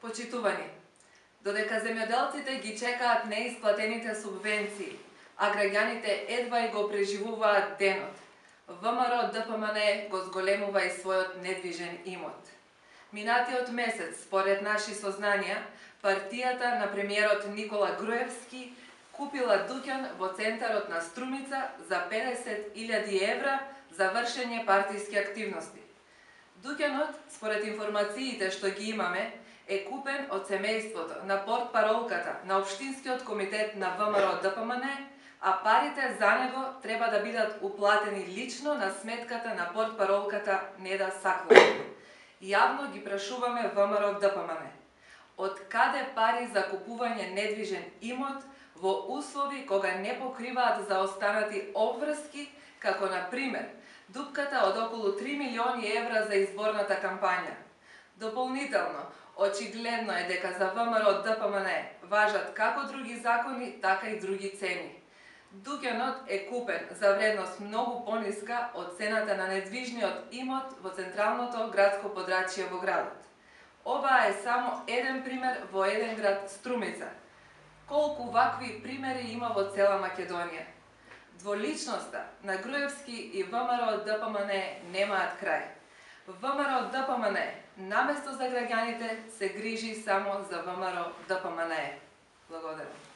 Почитувани, додека земјоделците ги чекаат неисплатените субвенции, а граѓаните едва и го преживуваат денот, ВМРО ДПМН го зголемува и својот недвижен имот. Минатиот месец, според наши сознанија, партијата на премиерот Никола Груевски купила дуќан во центарот на Струмица за 50.000 евра за вршење партиски активности. Дуќанот, според информациите што ги имаме, е купен од семејството на портпаролката на Општинскиот комитет на ВМРО ДПМН, а парите за него треба да бидат уплатени лично на сметката на портпаролката Неда Саклова. Јавно ги прашуваме ВМРО ДПМН: од каде пари за купување недвижен имот во услови кога не покриваат заостанати обврски, како на пример дупката од околу 3 милиони евра за изборната кампања? Дополнително, очигледно е дека за ВМРО ДПМН важат како други закони, така и други цени. Дуќанот е купен за вредност многу пониска од цената на недвижниот имот во централното градско подрачје во градот. Ова е само еден пример во еден град, Струмица. Колку вакви примери има во цела Македонија? Дволичноста на Груевски и ВМРО ДПМН немаат крај. ВМРО ДПМН наместо за граѓаните се грижи само за ВМРО ДПМН. Благодарам.